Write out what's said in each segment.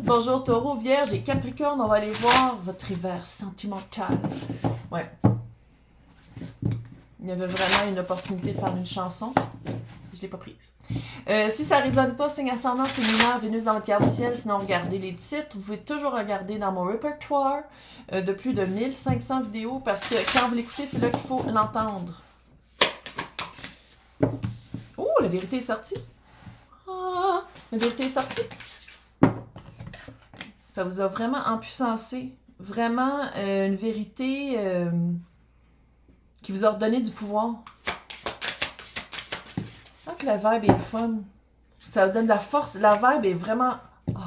Bonjour Taureau, Vierge et Capricorne, on va aller voir votre hiver sentimental. Ouais. Il y avait vraiment une opportunité de faire une chanson. Je ne l'ai pas prise. Si ça ne résonne pas, signe ascendant, c'est lunaire, Vénus dans votre carte du ciel. Sinon, regardez les titres. Vous pouvez toujours regarder dans mon répertoire de plus de 1500 vidéos parce que quand vous l'écoutez, c'est là qu'il faut l'entendre. Oh, la vérité est sortie. Ah, la vérité est sortie. Ça vous a vraiment empuissancé. Vraiment une vérité qui vous a redonné du pouvoir. Ah, que la vibe est fun. Ça vous donne de la force. La vibe est vraiment... Oh.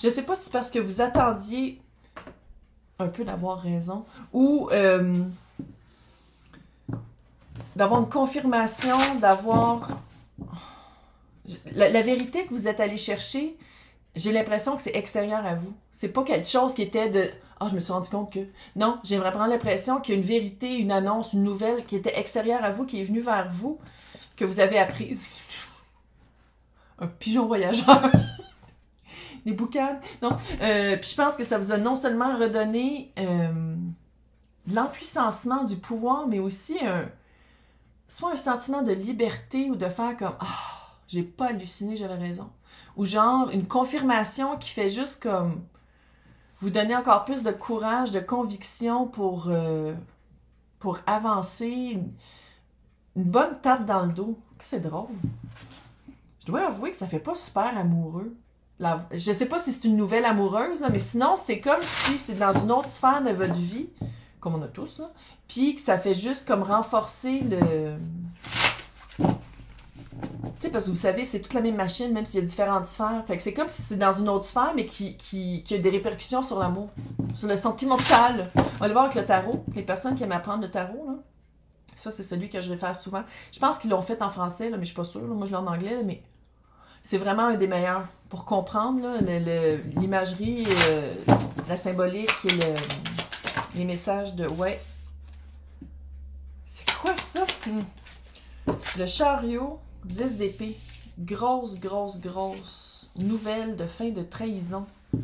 Je ne sais pas si c'est parce que vous attendiez un peu d'avoir raison ou d'avoir une confirmation, d'avoir... La vérité que vous êtes allé chercher, j'ai l'impression que c'est extérieur à vous. C'est pas quelque chose qui était de... Ah, je me suis rendu compte que... Non, j'ai vraiment l'impression qu'il y a une vérité, une annonce, une nouvelle qui était extérieure à vous, qui est venue vers vous, que vous avez apprise. Un pigeon voyageur. Des boucanes. Non. Puis je pense que ça vous a non seulement redonné l'empuissancement du pouvoir, mais aussi soit un sentiment de liberté ou de faire comme... Ah, j'ai pas halluciné, j'avais raison. Ou genre une confirmation qui fait juste comme vous donner encore plus de courage, de conviction pour avancer. Une bonne tape dans le dos. C'est drôle. Je dois avouer que ça fait pas super amoureux. Je sais pas si c'est une nouvelle amoureuse, là, mais sinon, c'est comme si c'est dans une autre sphère de votre vie, comme on a tous, là, puis que ça fait juste comme renforcer le... Tu sais, parce que vous savez, c'est toute la même machine, même s'il y a différentes sphères. Fait que c'est comme si c'est dans une autre sphère, mais qui a des répercussions sur l'amour, sur le sentimental. On va le voir avec le tarot. Les personnes qui aiment apprendre le tarot, là, ça, c'est celui que je réfère souvent. Je pense qu'ils l'ont fait en français, là, mais je suis pas sûre. Là. Moi, je l'ai en anglais, là, mais c'est vraiment un des meilleurs pour comprendre l'imagerie, la symbolique et les messages de... Ouais. C'est quoi ça? Le chariot, 10 d'épée. Grosse nouvelle de fin de trahison. Tu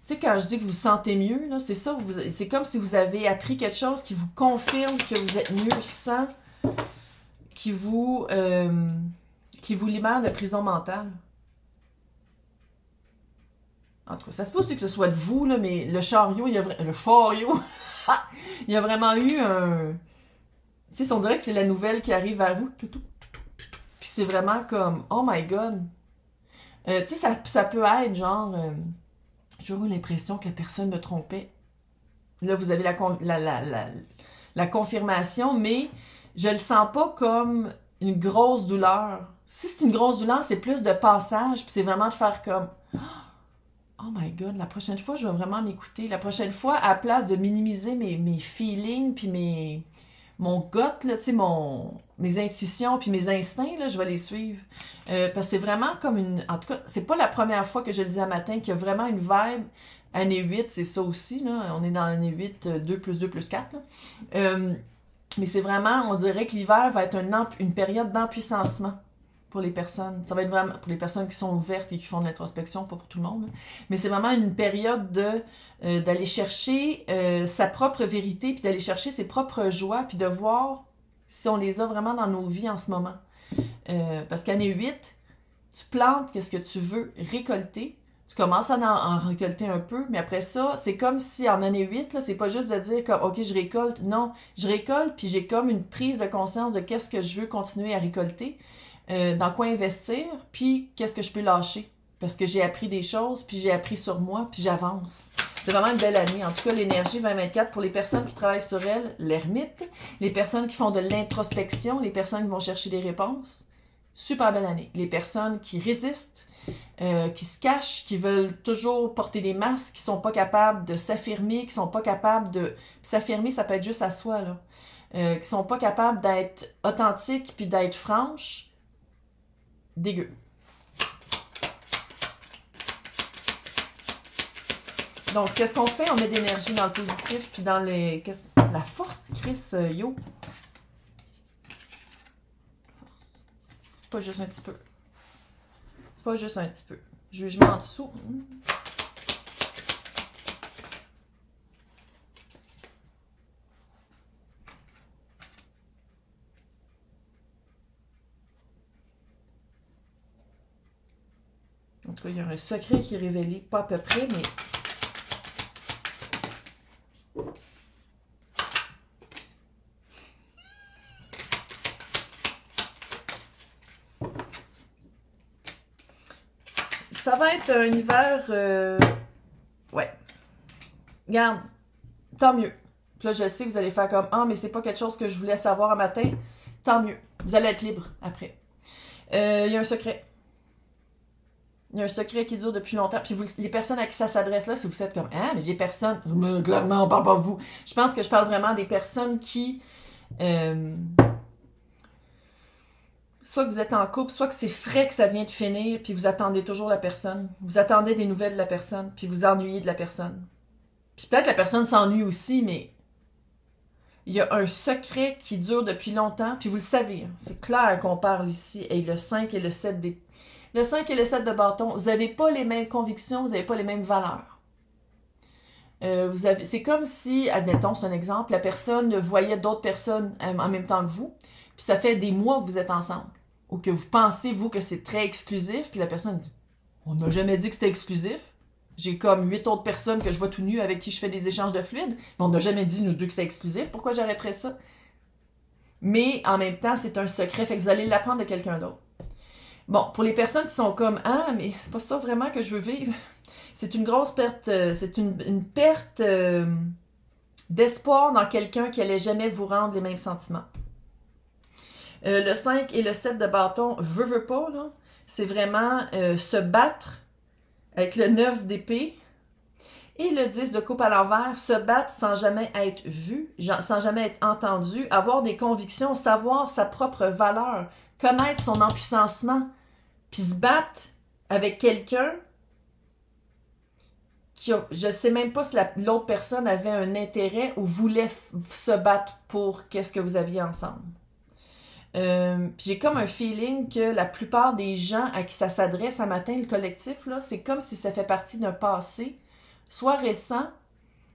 sais, quand je dis que vous vous sentez mieux, là, c'est ça, c'est comme si vous avez appris quelque chose qui vous confirme que vous êtes mieux sans, qui vous libère de prison mentale. En tout cas, ça se peut aussi que ce soit de vous, là, mais le chariot, il y a vraiment eu un... Tu sais, on dirait que c'est la nouvelle qui arrive vers vous. Puis c'est vraiment comme, oh my god. Tu sais, ça peut être genre... J'ai toujours eu l'impression que la personne me trompait. Là, vous avez la confirmation, mais je le sens pas comme une grosse douleur. Si c'est une grosse douleur, c'est plus de passage, puis c'est vraiment de faire comme oh my god, la prochaine fois, je vais vraiment m'écouter. La prochaine fois, à la place de minimiser mes feelings, puis mon gut, là, tu sais, mes intuitions, puis mes instincts, là, je vais les suivre. Parce que c'est vraiment comme une... En tout cas, c'est pas la première fois que je le dis à matin qu'il y a vraiment une vibe. Année 8, c'est ça aussi, là. On est dans l'année 8, 2 plus 2 plus 4, là. Mais c'est vraiment, on dirait que l'hiver va être une période d'empuissancement pour les personnes. Ça va être vraiment pour les personnes qui sont ouvertes et qui font de l'introspection, pas pour tout le monde, là. Mais c'est vraiment une période d'aller chercher sa propre vérité, puis d'aller chercher ses propres joies, puis de voir si on les a vraiment dans nos vies en ce moment. Parce qu'année 8, tu plantes qu'est-ce que tu veux récolter. Tu commences à en récolter un peu, mais après ça, c'est comme si en année 8, là, c'est pas juste de dire comme OK, je récolte. Non, je récolte, puis j'ai comme une prise de conscience de qu'est-ce que je veux continuer à récolter, dans quoi investir, puis qu'est-ce que je peux lâcher. Parce que j'ai appris des choses, puis j'ai appris sur moi, puis j'avance. C'est vraiment une belle année. En tout cas, l'énergie 2024 pour les personnes qui travaillent sur elles, l'ermite, les personnes qui font de l'introspection, les personnes qui vont chercher des réponses. Super belle année. Les personnes qui résistent, qui se cachent, qui veulent toujours porter des masques, qui sont pas capables de s'affirmer, qui sont pas capables de... Puis s'affirmer, ça peut être juste à soi, là. Qui sont pas capables d'être authentiques puis d'être franches. Dégueu. Donc, qu'est-ce qu'on fait? On met de l'énergie dans le positif, puis dans les... La force, Chris, yo. Force. Pas juste un petit peu. Pas juste un petit peu. Jugement en dessous. En tout cas, il y a un secret qui est révélé, pas à peu près, mais... Ça va être un hiver... Ouais. Regarde, tant mieux. Puis là, je sais que vous allez faire comme « Ah, mais c'est pas quelque chose que je voulais savoir un matin. » Tant mieux. Vous allez être libre après. Il y a un secret. Il y a un secret qui dure depuis longtemps. Puis vous, les personnes à qui ça s'adresse là, si vous êtes comme « Ah, mais j'ai personne. » Mais clairement, on parle pas de vous. Je pense que je parle vraiment des personnes qui... soit que vous êtes en couple, soit que c'est frais que ça vient de finir, puis vous attendez toujours la personne. Vous attendez des nouvelles de la personne, puis vous ennuyez de la personne. Puis peut-être la personne s'ennuie aussi, mais il y a un secret qui dure depuis longtemps, puis vous le savez. C'est clair qu'on parle ici. Et le 5 et le 7 des... Le 5 et le 7 de bâton, vous n'avez pas les mêmes convictions, vous n'avez pas les mêmes valeurs. C'est comme si, admettons, c'est un exemple, la personne voyait d'autres personnes en même temps que vous, puis ça fait des mois que vous êtes ensemble, ou que vous pensez, vous, que c'est très exclusif, puis la personne dit « On n'a jamais dit que c'était exclusif. J'ai comme 8 autres personnes que je vois tout nu avec qui je fais des échanges de fluides, mais on n'a jamais dit, nous deux, que c'était exclusif. Pourquoi j'arrêterais ça? » Mais en même temps, c'est un secret, fait que vous allez l'apprendre de quelqu'un d'autre. Bon, pour les personnes qui sont comme « Ah, mais c'est pas ça vraiment que je veux vivre. » C'est une grosse perte, c'est une perte d'espoir dans quelqu'un qui allait jamais vous rendre les mêmes sentiments. Le 5 et le 7 de bâton, veut pas, là, c'est vraiment se battre avec le 9 d'épée. Et le 10 de coupe à l'envers, se battre sans jamais être vu, sans jamais être entendu, avoir des convictions, savoir sa propre valeur, connaître son empuissancement, puis se battre avec quelqu'un qui a, je sais même pas si l'autre personne avait un intérêt ou voulait se battre pour qu'est-ce que vous aviez ensemble. J'ai comme un feeling que la plupart des gens à qui ça s'adresse à matin, le collectif, là, c'est comme si ça fait partie d'un passé, soit récent,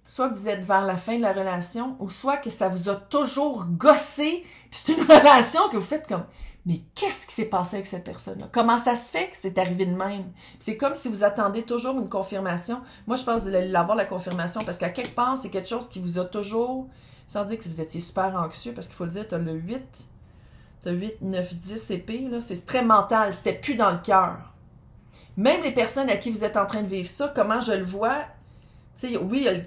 soit que vous êtes vers la fin de la relation, ou soit que ça vous a toujours gossé, puis c'est une relation que vous faites comme « Mais qu'est-ce qui s'est passé avec cette personne-là? Comment ça se fait que c'est arrivé de même? » C'est comme si vous attendez toujours une confirmation. Moi, je pense que vous allez l'avoir, la confirmation, parce qu'à quelque part, c'est quelque chose qui vous a toujours... Sans dire que vous étiez super anxieux, parce qu'il faut le dire, t'as le 8... T'as 8, 9, 10 épées, là, c'est très mental, c'était plus dans le cœur. Même les personnes à qui vous êtes en train de vivre ça, comment je le vois, tu sais, oui, il y a le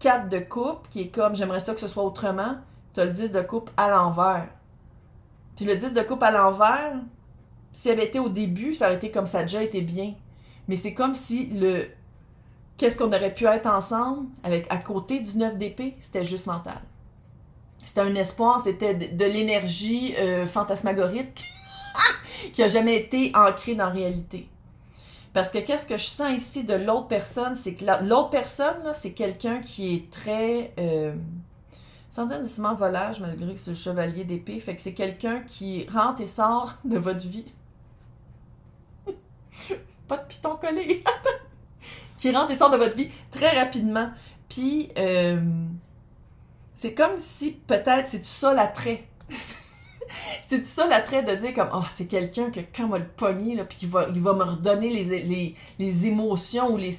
4 de coupe, qui est comme, j'aimerais ça que ce soit autrement, t'as le 10 de coupe à l'envers. Puis le 10 de coupe à l'envers, s'il avait été au début, ça aurait été comme ça a déjà été bien. Mais c'est comme si qu'est-ce qu'on aurait pu être ensemble, avec à côté du 9 d'épée, c'était juste mental. C'était un espoir, c'était de l'énergie fantasmagorique qui a jamais été ancrée dans la réalité. Parce que qu'est-ce que je sens ici de l'autre personne, c'est que l'autre personne, là, c'est quelqu'un qui est très... sans dire nécessairement volage, malgré que c'est le chevalier d'épée, fait que c'est quelqu'un qui rentre et sort de votre vie. Pas de piton collé! Qui rentre et sort de votre vie très rapidement. Puis... c'est comme si, peut-être, c'est tout ça l'attrait. C'est tout ça l'attrait de dire comme, oh, c'est quelqu'un que quand on va le pogner, là, puis il va me redonner les émotions ou les...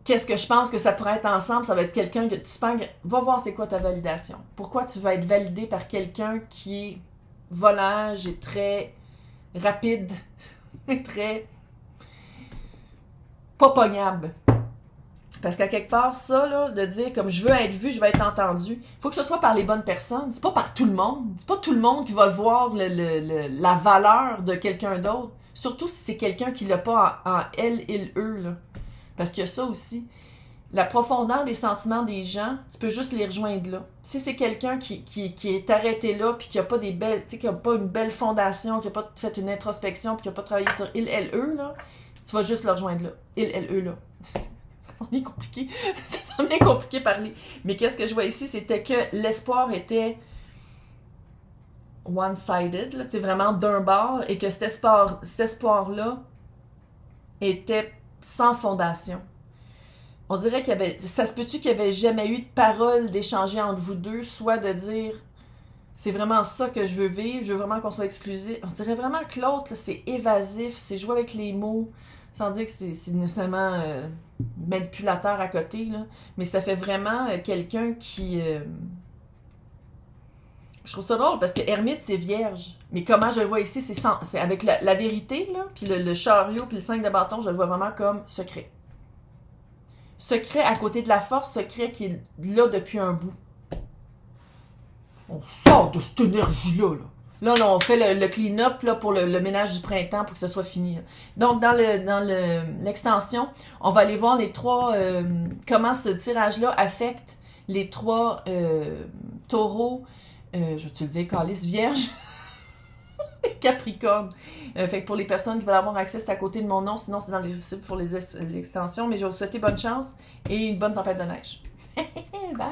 Qu'est-ce que je pense que ça pourrait être ensemble, ça va être quelqu'un que tu penses... Va voir c'est quoi ta validation. Pourquoi tu vas être validé par quelqu'un qui est volage et très rapide, et très pas pognable. Parce qu'à quelque part, ça, là, de dire comme je veux être vu, je veux être entendu, il faut que ce soit par les bonnes personnes. C'est pas par tout le monde. C'est pas tout le monde qui va voir la valeur de quelqu'un d'autre. Surtout si c'est quelqu'un qui l'a pas en elle, il, eux, là. Parce qu'il y a ça aussi. La profondeur des sentiments des gens, tu peux juste les rejoindre là. Si c'est quelqu'un qui est arrêté là, puis qui a pas des belles, tu sais, qui a pas une belle fondation, qui a pas fait une introspection, puis qui a pas travaillé sur il, elle, eux, là, tu vas juste le rejoindre là. Il, elle, eux, là. Ça semble bien compliqué. Ça semble bien compliqué parler. Mais qu'est-ce que je vois ici, c'était que l'espoir était one-sided, là, vraiment d'un bord, et que cet espoir-là était sans fondation. On dirait qu'il y avait... Ça se peut-tu qu'il n'y avait jamais eu de parole d'échanger entre vous deux, soit de dire c'est vraiment ça que je veux vivre, je veux vraiment qu'on soit exclusif. On dirait vraiment que l'autre, c'est évasif, c'est jouer avec les mots, sans dire que c'est nécessairement manipulateur à côté, là. Mais ça fait vraiment quelqu'un qui... Je trouve ça drôle parce que ermite, c'est vierge. Mais comment je le vois ici, c'est avec la vérité, là, puis le chariot, puis le 5 de bâton, je le vois vraiment comme secret. Secret à côté de la force, secret qui est là depuis un bout. On sort de cette énergie-là, là. Là, on fait le clean-up là, pour le ménage du printemps pour que ce soit fini. Là. Donc, dans l'extension, on va aller voir les trois... comment ce tirage-là affecte les trois taureaux, je vais te le dire, calice vierge, Capricorne. Fait que pour les personnes qui veulent avoir accès, c'est à côté de mon nom, sinon c'est dans les pour l'extensions. Mais je vais vous souhaiter bonne chance et une bonne tempête de neige. Bye!